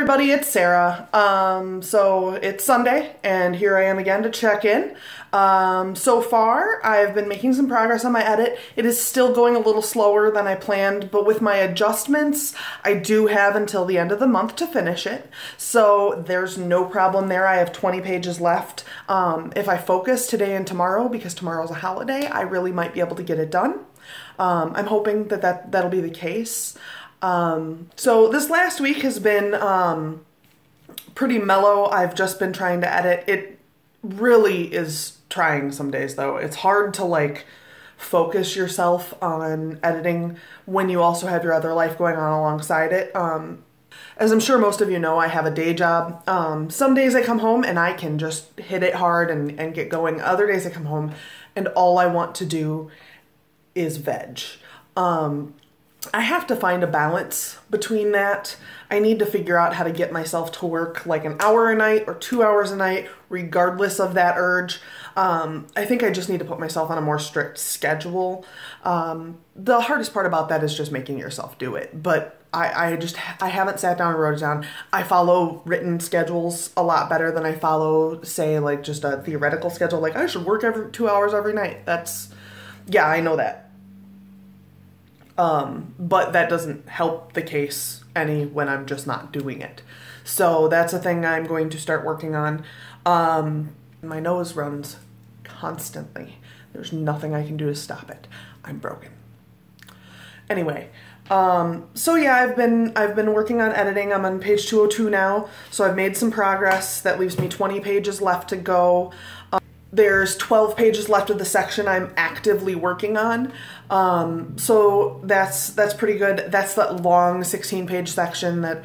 everybody, it's Sarah. So it's Sunday and here I am again to check in. So far I've been making some progress on my edit. It is still going a little slower than I planned, but with my adjustments, I do have until the end of the month to finish it. So there's no problem there. I have 20 pages left. If I focus today and tomorrow, because tomorrow's a holiday, I really might be able to get it done. I'm hoping that that'll be the case. So this last week has been pretty mellow. I've just been trying to edit. It really is trying some days though. It's hard to like focus yourself on editing when you also have your other life going on alongside it. As I'm sure most of you know, I have a day job. Some days I come home and I can just hit it hard and get going. Other days I come home and all I want to do is veg. I have to find a balance between that. I need to figure out how to get myself to work like an hour a night or 2 hours a night, regardless of that urge. I think I just need to put myself on a more strict schedule. The hardest part about that is just making yourself do it. But I haven't sat down and wrote it down. I follow written schedules a lot better than I follow, say, like just a theoretical schedule. Like I should work every 2 hours every night. Yeah, I know that. But that doesn't help the case any when I'm just not doing it. So that's a thing I'm going to start working on. My nose runs constantly. There's nothing I can do to stop it. I'm broken. Anyway, so yeah, I've been working on editing. I'm on page 202 now. So I've made some progress. That leaves me 20 pages left to go. There's 12 pages left of the section I'm actively working on. So that's pretty good. That's that long 16-page section that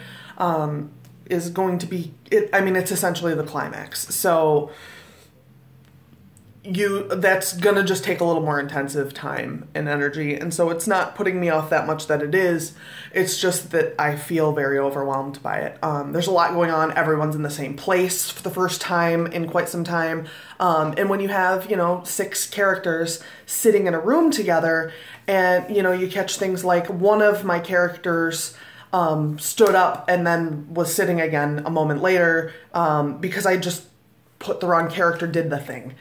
is going to be, it's essentially the climax. So that's gonna just take a little more intensive time and energy. And so it's not putting me off that much that it is. It's just that I feel very overwhelmed by it. There's a lot going on. Everyone's in the same place for the first time in quite some time. And when you have, 6 characters sitting in a room together and, you catch things like one of my characters stood up and then was sitting again a moment later because I just put the wrong character did the thing.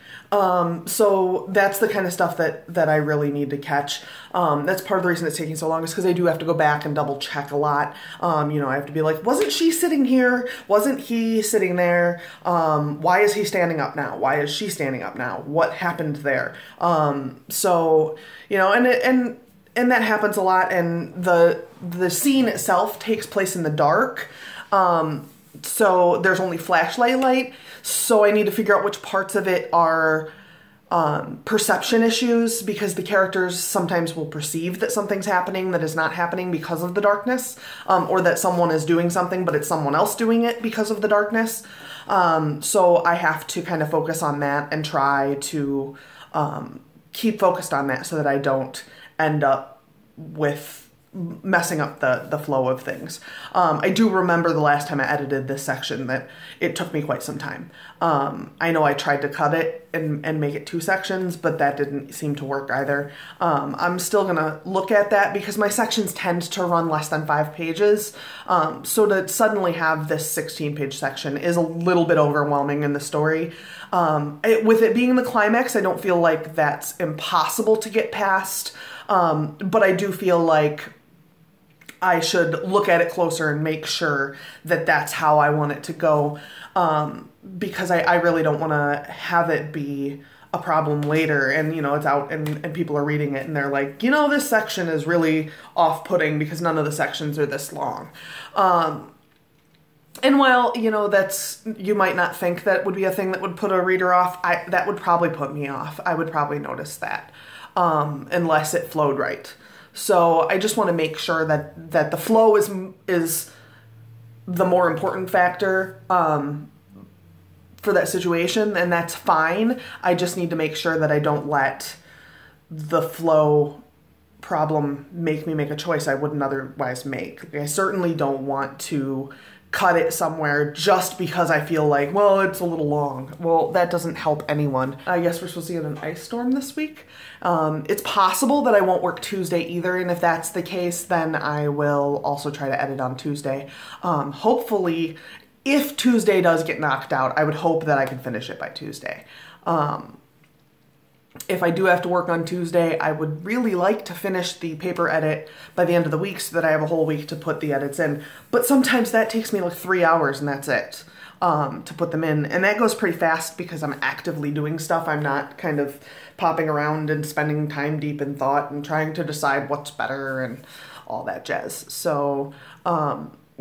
So that's the kind of stuff that I really need to catch. That's part of the reason it's taking so long is because I do have to go back and double check a lot. I have to be like, wasn't she sitting here? Wasn't he sitting there? Why is he standing up now? Why is she standing up now? What happened there? So, and that happens a lot. And the scene itself takes place in the dark. So there's only flashlight light. So I need to figure out which parts of it are perception issues because the characters sometimes will perceive that something's happening that is not happening because of the darkness, or that someone is doing something but it's someone else doing it because of the darkness. So I have to kind of focus on that and try to keep focused on that so that I don't end up with messing up the flow of things. I do remember the last time I edited this section that it took me quite some time. I know I tried to cut it and make it 2 sections, but that didn't seem to work either. I'm still gonna look at that because my sections tend to run less than 5 pages. So to suddenly have this 16-page section is a little bit overwhelming in the story. With it being the climax, I don't feel like that's impossible to get past. But I do feel like I should look at it closer and make sure that that's how I want it to go, because I really don't want to have it be a problem later and, it's out and people are reading it and they're like, this section is really off-putting because none of the sections are this long. And while, you might not think that would be a thing that would put a reader off, that would probably put me off. I would probably notice that, unless it flowed right. So I just want to make sure that the flow is the more important factor for that situation, and that's fine. I just need to make sure that I don't let the flow problem make me make a choice I wouldn't otherwise make. I certainly don't want to cut it somewhere just because I feel like, well, it's a little long. Well, that doesn't help anyone. I guess we're supposed to get an ice storm this week. It's possible that I won't work Tuesday either, and if that's the case, then I will also try to edit on Tuesday. Hopefully, if Tuesday does get knocked out, I would hope that I can finish it by Tuesday. If I do have to work on Tuesday, I would really like to finish the paper edit by the end of the week so that I have a whole week to put the edits in. But sometimes that takes me like 3 hours and that's it, to put them in. And that goes pretty fast because I'm actively doing stuff. I'm not kind of popping around and spending time deep in thought and trying to decide what's better and all that jazz. So,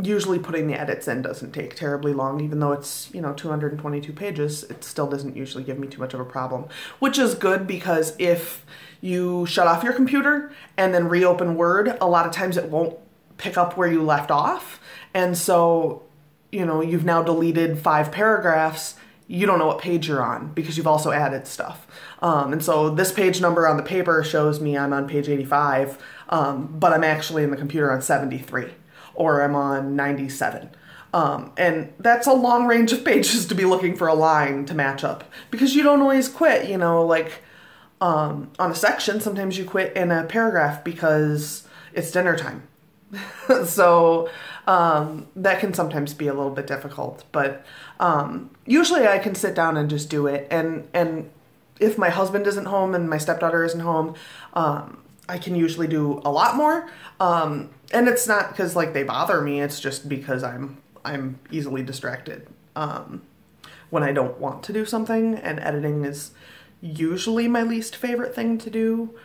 usually putting the edits in doesn't take terribly long, even though it's, 222 pages, it still doesn't usually give me too much of a problem, which is good because if you shut off your computer and then reopen Word, a lot of times it won't pick up where you left off. And so, you've now deleted 5 paragraphs. You don't know what page you're on because you've also added stuff. And so this page number on the paper shows me I'm on page 85, but I'm actually in the computer on 73. Or I'm on 97. And that's a long range of pages to be looking for a line to match up because you don't always quit, on a section, sometimes you quit in a paragraph because it's dinner time. So, that can sometimes be a little bit difficult, but, usually I can sit down and just do it. And if my husband isn't home and my stepdaughter isn't home, I can usually do a lot more. And it's not because they bother me. It's just because I'm easily distracted when I don't want to do something, and editing is usually my least favorite thing to do.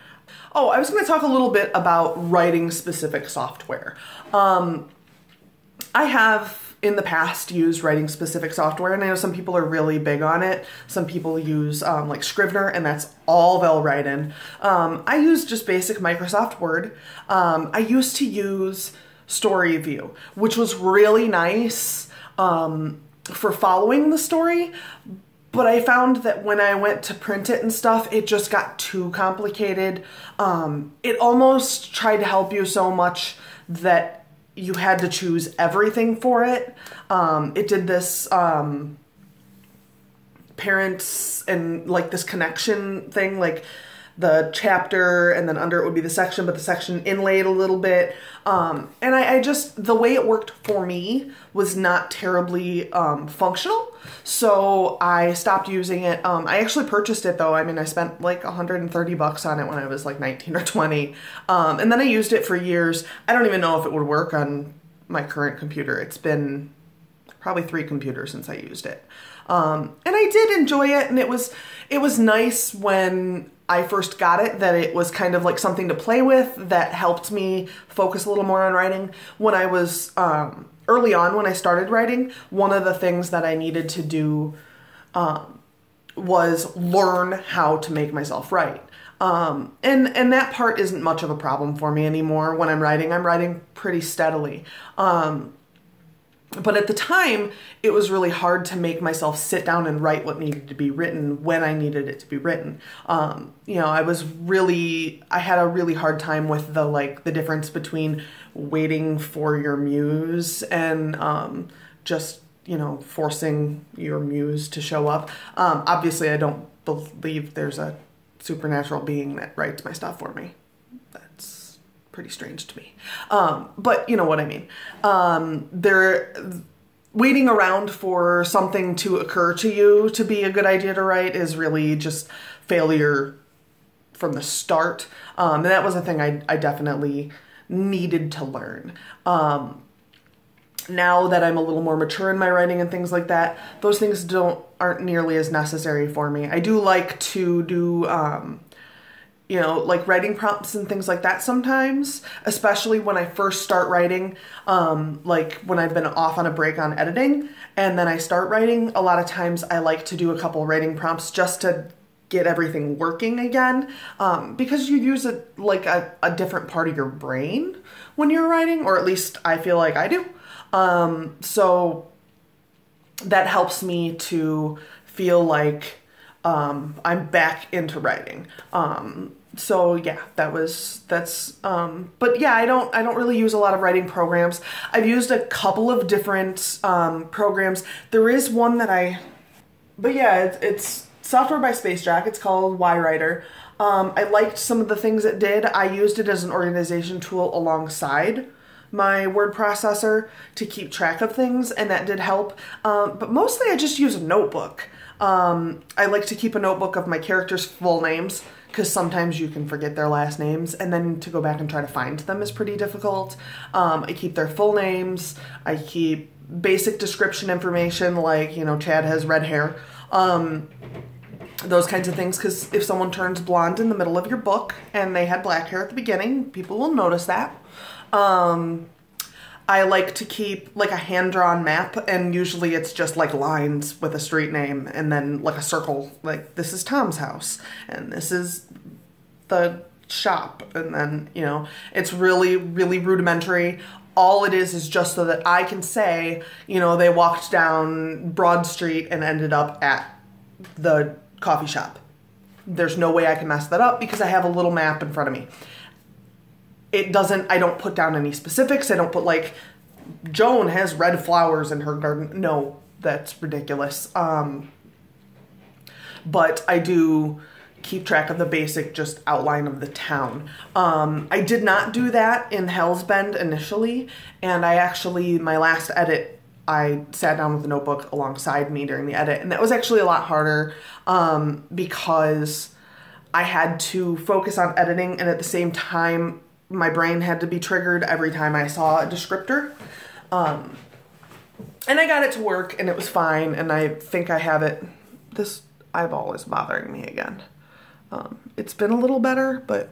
Oh, I was going to talk a little bit about writing specific software. I have in the past used writing specific software, and I know some people are really big on it. Some people use Scrivener, and that's all they'll write in. I use just basic Microsoft Word. I used to use Storyview, which was really nice for following the story, but I found that when I went to print it and stuff, it just got too complicated. It almost tried to help you so much that you had to choose everything for it. It did this parents and this connection thing, the chapter and then under it would be the section, but the section inlaid a little bit. And I just, the way it worked for me was not terribly functional. So I stopped using it. I actually purchased it though. I spent $130 on it when I was 19 or 20. And then I used it for years. I don't even know if it would work on my current computer. It's been probably 3 computers since I used it. And I did enjoy it, and it was nice when I first got it that it was kind of something to play with that helped me focus a little more on writing. When I was early on, when I started writing, one of the things that I needed to do was learn how to make myself write. And that part isn't much of a problem for me anymore. When I'm writing pretty steadily. But at the time, it was really hard to make myself sit down and write what needed to be written when I needed it to be written. I had a really hard time with the difference between waiting for your muse and just, forcing your muse to show up. Obviously, I don't believe there's a supernatural being that writes my stuff for me. That's pretty strange to me. But you know what I mean. Waiting around for something to occur to you to be a good idea to write is really just failure from the start. And that was a thing I definitely needed to learn. Now that I'm a little more mature in my writing and things like that, those things aren't nearly as necessary for me. I do like to do, writing prompts and things like that sometimes, especially when I first start writing, when I've been off on a break on editing and then I start writing. A lot of times I like to do a couple writing prompts just to get everything working again, because you use a different part of your brain when you're writing, or at least I feel like I do. So that helps me to feel like I'm back into writing. So yeah, but yeah, I don't really use a lot of writing programs. I've used a couple of different programs. There is one but yeah, it's software by SpaceJack. It's called YWriter. I liked some of the things it did. I used it as an organization tool alongside my word processor to keep track of things, and that did help. But mostly I just use a notebook. I like to keep a notebook of my characters' full names, because sometimes you can forget their last names, and then to go back and try to find them is pretty difficult. I keep their full names. I keep basic description information, like, you know, Chad has red hair. Those kinds of things, because if someone turns blonde in the middle of your book and they had black hair at the beginning, people will notice that. I like to keep like a hand-drawn map, and usually it's just like lines with a street name and then like a circle, like this is Tom's house and this is the shop, and then, you know, it's really, really rudimentary. All it is just so that I can say, you know, they walked down Broad Street and ended up at the coffee shop. There's no way I can mess that up because I have a little map in front of me. I don't put down any specifics. I don't put like, Joan has red flowers in her garden. No, that's ridiculous. But I do keep track of the basic just outline of the town. I did not do that in Hell's Bend initially, and my last edit, I sat down with a notebook alongside me during the edit, and that was actually a lot harder because I had to focus on editing, and at the same time, my brain had to be triggered every time I saw a descriptor. And I got it to work, and it was fine, and I think I have it. This eyeball is bothering me again. It's been a little better, but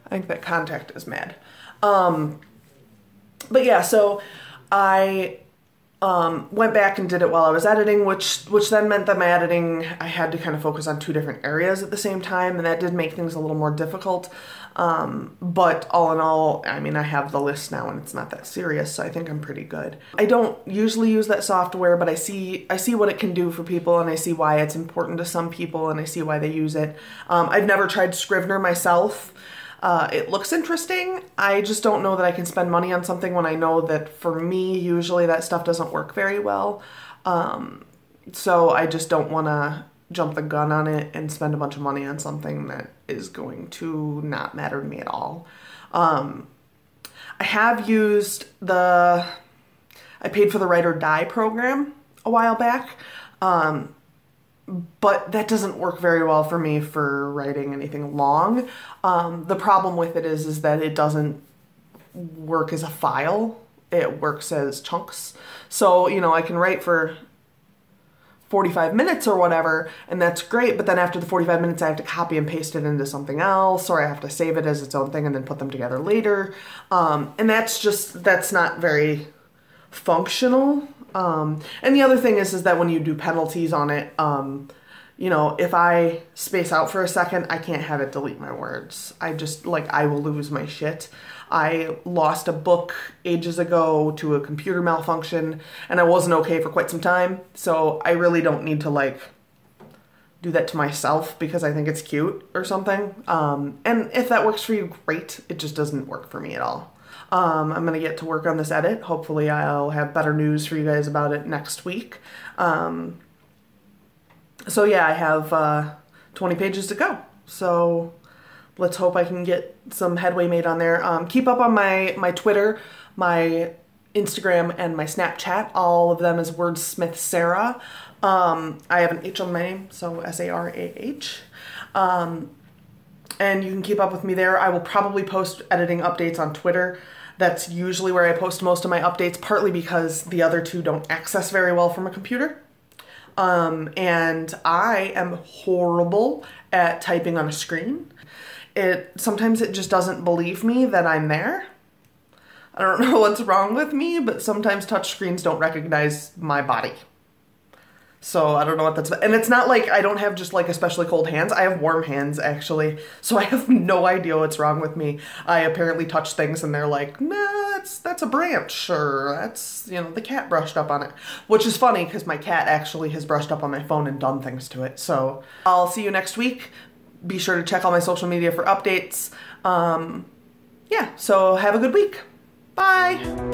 I think that contact is mad. But yeah, so I went back and did it while I was editing, which then meant that my editing, I had to kind of focus on two different areas at the same time, and that did make things a little more difficult. But all in all, I mean, I have the list now and it's not that serious, so I think I'm pretty good. I don't usually use that software, but I see what it can do for people, and I see why it's important to some people, and I see why they use it. I've never tried Scrivener myself. It looks interesting. I just don't know that I can spend money on something when I know that for me, usually that stuff doesn't work very well. So I just don't want to jump the gun on it and spend a bunch of money on something that is going to not matter to me at all. I have used I paid for the Write or Die program a while back. But that doesn't work very well for me for writing anything long. The problem with it is that it doesn't work as a file. It works as chunks. So, you know, I can write for 45 minutes or whatever, and that's great, but then after the 45 minutes I have to copy and paste it into something else, or I have to save it as its own thing and then put them together later. And that's not very functional. And the other thing is that when you do penalties on it, you know, if I space out for a second, I can't have it delete my words. I will lose my shit. I lost a book ages ago to a computer malfunction, and I wasn't okay for quite some time, so I really don't need to, like, do that to myself because I think it's cute or something. And if that works for you, great. It just doesn't work for me at all. I'm going to get to work on this edit. Hopefully I'll have better news for you guys about it next week. So yeah, I have 20 pages to go. So let's hope I can get some headway made on there. Keep up on my Twitter, my Instagram, and my Snapchat. All of them is Wordsmith Sarah. I have an H on my name, so S-A-R-A-H. And you can keep up with me there. I will probably post editing updates on Twitter. That's usually where I post most of my updates, partly because the other two don't access very well from a computer. And I am horrible at typing on a screen. Sometimes it just doesn't believe me that I'm there. I don't know what's wrong with me, but sometimes touch screens don't recognize my body. So I don't know what that's about. And it's not like I don't have just like especially cold hands. I have warm hands actually. So I have no idea what's wrong with me. I apparently touch things and they're like, nah, that's a branch, or that's, you know, the cat brushed up on it. Which is funny because my cat actually has brushed up on my phone and done things to it. So I'll see you next week. Be sure to check all my social media for updates. Yeah, so have a good week. Bye.